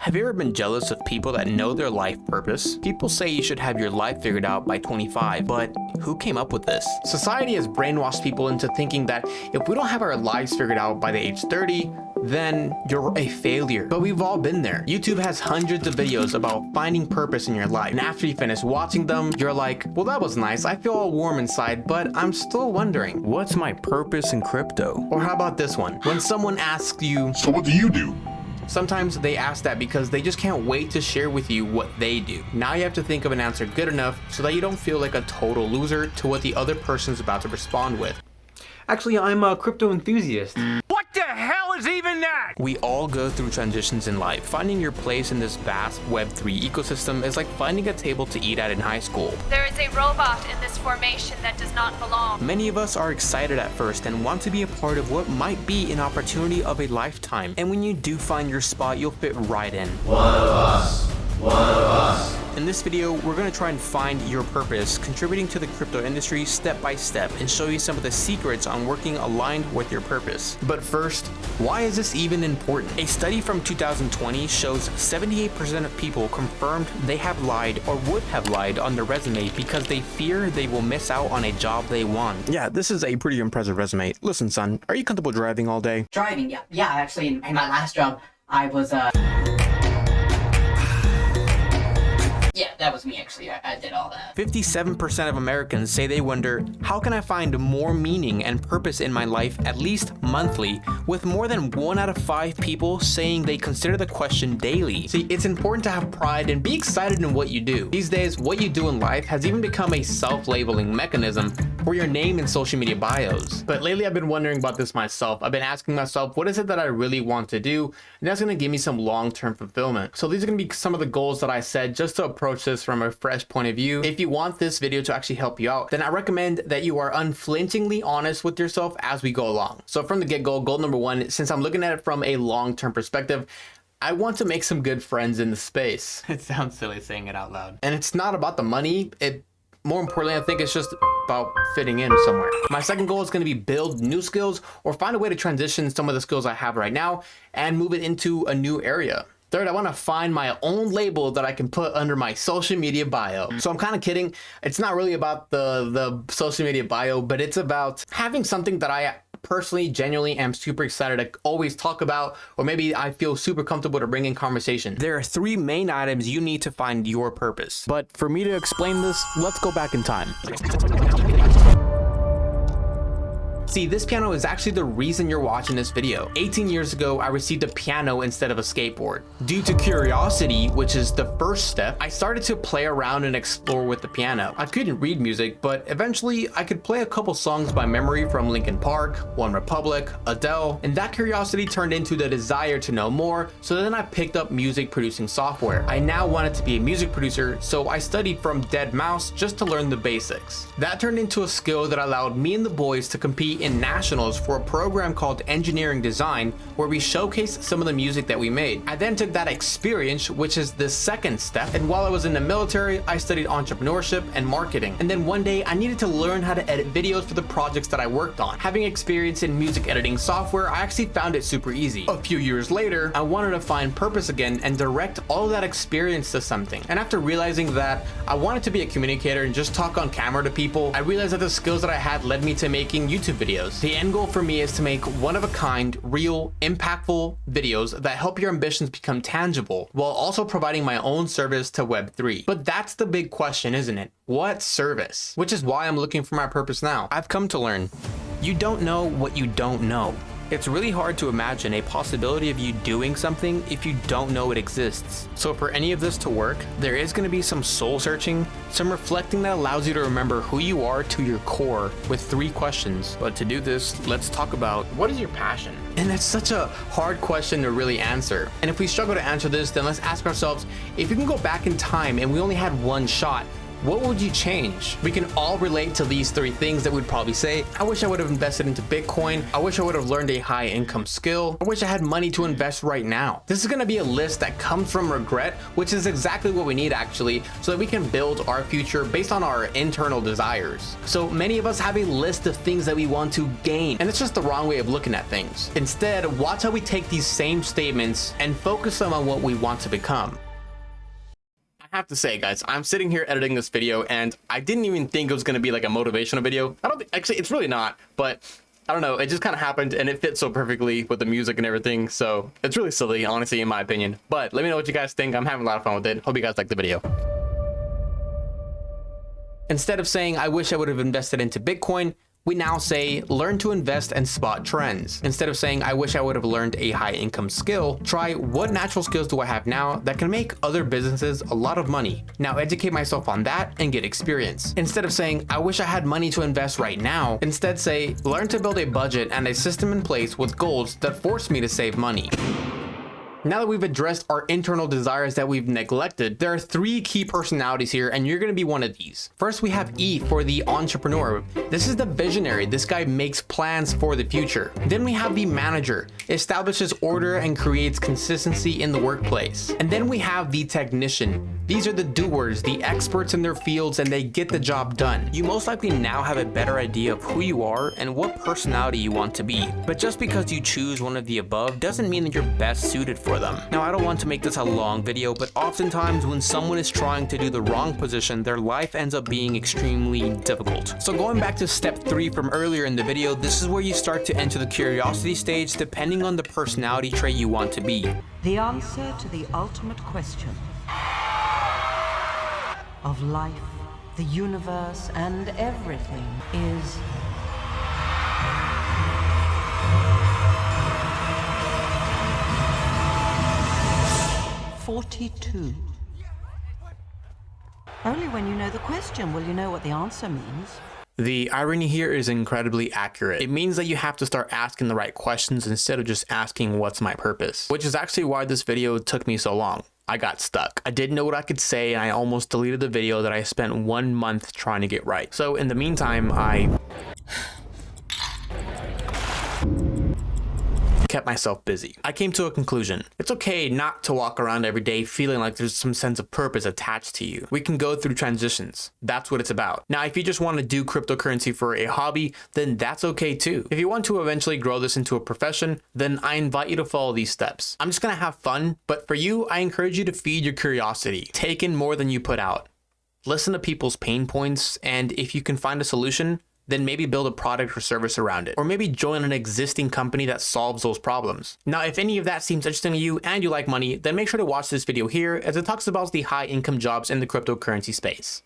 Have you ever been jealous of people that know their life purpose? People say you should have your life figured out by 25, but who came up with this? Society has brainwashed people into thinking that if we don't have our lives figured out by the age 30, then you're a failure. But we've all been there. YouTube has hundreds of videos about finding purpose in your life. And after you finish watching them, you're like, well, that was nice. I feel all warm inside, but I'm still wondering, what's my purpose in crypto? Or how about this one? When someone asks you, so what do you do? Sometimes they ask that because they just can't wait to share with you what they do. Now you have to think of an answer good enough so that you don't feel like a total loser to what the other person's about to respond with. Actually, I'm a crypto enthusiast. What the hell is even that? We all go through transitions in life. Finding your place in this vast Web3 ecosystem is like finding a table to eat at in high school. There is a robot in this formation that does not belong. Many of us are excited at first and want to be a part of what might be an opportunity of a lifetime. And when you do find your spot, you'll fit right in. One of us. One of us. In this video, we're going to try and find your purpose, contributing to the crypto industry step by step, and show you some of the secrets on working aligned with your purpose. But first, why is this even important? A study from 2020 shows 78% of people confirmed they have lied or would have lied on their resume because they fear they will miss out on a job they want. Yeah, this is a pretty impressive resume. Listen, son, are you comfortable driving all day? Driving, yeah. Actually, in my last job, I was Yeah, that was me actually. I did all that. 57% of Americans say they wonder, how can I find more meaning and purpose in my life at least monthly, with more than 1 out of 5 people saying they consider the question daily. See, it's important to have pride and be excited in what you do. These days, what you do in life has even become a self-labeling mechanism for your name in social media bios. But lately I've been wondering about this myself. I've been asking myself, what is it that I really want to do? And that's gonna give me some long-term fulfillment. So these are gonna be some of the goals that I set just to approach this from a fresh point of view. If you want this video to actually help you out, then I recommend that you are unflinchingly honest with yourself as we go along. So from the get-go, goal number 1, since I'm looking at it from a long-term perspective, I want to make some good friends in the space. It sounds silly saying it out loud. And it's not about the money. More importantly, I think it's just about fitting in somewhere. My second goal is going to be build new skills or find a way to transition some of the skills I have right now and move it into a new area. Third, I want to find my own label that I can put under my social media bio. So I'm kind of kidding. It's not really about the social media bio, but it's about having something that I personally, genuinely am super excited to always talk about, or maybe I feel super comfortable to bring in conversation. There are 3 main items you need to find your purpose. But for me to explain this, let's go back in time. See, this piano is actually the reason you're watching this video. 18 years ago, I received a piano instead of a skateboard. Due to curiosity, which is the first step, I started to play around and explore with the piano. I couldn't read music, but eventually I could play a couple songs by memory from Linkin Park, One Republic, Adele, and that curiosity turned into the desire to know more, so then I picked up music producing software. I now wanted to be a music producer, so I studied from deadmau5 just to learn the basics. That turned into a skill that allowed me and the boys to compete in nationals for a program called Engineering Design, where we showcased some of the music that we made. I then took that experience, which is the second step, and while I was in the military, I studied entrepreneurship and marketing. And then one day I needed to learn how to edit videos for the projects that I worked on. Having experience in music editing software, I actually found it super easy. A few years later, I wanted to find purpose again and direct all of that experience to something. And after realizing that I wanted to be a communicator and just talk on camera to people, I realized that the skills that I had led me to making YouTube videos. The end goal for me is to make one-of-a-kind, real, impactful videos that help your ambitions become tangible, while also providing my own service to Web3. But that's the big question, isn't it? What service? Which is why I'm looking for my purpose now. I've come to learn, you don't know what you don't know. It's really hard to imagine a possibility of you doing something if you don't know it exists. So for any of this to work, there is going to be some soul searching, some reflecting that allows you to remember who you are to your core with 3 questions. But to do this, let's talk about, what is your passion? And that's such a hard question to really answer. And if we struggle to answer this, then let's ask ourselves, if we can go back in time and we only had one shot, what would you change? We can all relate to these three things that we'd probably say. I wish I would have invested into Bitcoin. I wish I would have learned a high income skill. I wish I had money to invest right now. This is going to be a list that comes from regret, which is exactly what we need actually, so that we can build our future based on our internal desires. So many of us have a list of things that we want to gain, and it's just the wrong way of looking at things. Instead, watch how we take these same statements and focus them on what we want to become. I have to say, guys, I'm sitting here editing this video and I didn't even think it was going to be like a motivational video. I don't think, actually, it's really not, but I don't know, it just kind of happened and it fits so perfectly with the music and everything. So it's really silly, honestly, in my opinion. But let me know what you guys think. I'm having a lot of fun with it. Hope you guys like the video. Instead of saying, I wish I would have invested into Bitcoin, we now say, learn to invest and spot trends. Instead of saying, I wish I would have learned a high income skill, try what natural skills do I have now that can make other businesses a lot of money. Now educate myself on that and get experience. Instead of saying, I wish I had money to invest right now, instead say, learn to build a budget and a system in place with goals that force me to save money. Now that we've addressed our internal desires that we've neglected, there are three key personalities here, and you're going to be one of these. First, we have E for the entrepreneur. This is the visionary. This guy makes plans for the future. Then we have the manager, establishes order and creates consistency in the workplace. And then we have the technician. These are the doers, the experts in their fields, and they get the job done. You most likely now have a better idea of who you are and what personality you want to be. But just because you choose one of the above doesn't mean that you're best suited for them. Now, I don't want to make this a long video, but oftentimes when someone is trying to do the wrong position, their life ends up being extremely difficult. So going back to step 3 from earlier in the video, this is where you start to enter the curiosity stage depending on the personality trait you want to be. The answer to the ultimate question of life, the universe, and everything is 42. Only when you know the question will you know what the answer means. The irony here is incredibly accurate. It means that you have to start asking the right questions instead of just asking what's my purpose, which is actually why this video took me so long. I got stuck. I didn't know what I could say and I almost deleted the video that I spent 1 month trying to get right. So in the meantime, I kept myself busy. I came to a conclusion. It's okay not to walk around every day feeling like there's some sense of purpose attached to you. We can go through transitions. That's what it's about. Now, if you just want to do cryptocurrency for a hobby, then that's okay too. If you want to eventually grow this into a profession, then I invite you to follow these steps. I'm just gonna have fun, but for you, I encourage you to feed your curiosity. Take in more than you put out. Listen to people's pain points, and if you can find a solution, then maybe build a product or service around it. Or maybe join an existing company that solves those problems. Now, if any of that seems interesting to you and you like money, then make sure to watch this video here as it talks about the high income jobs in the cryptocurrency space.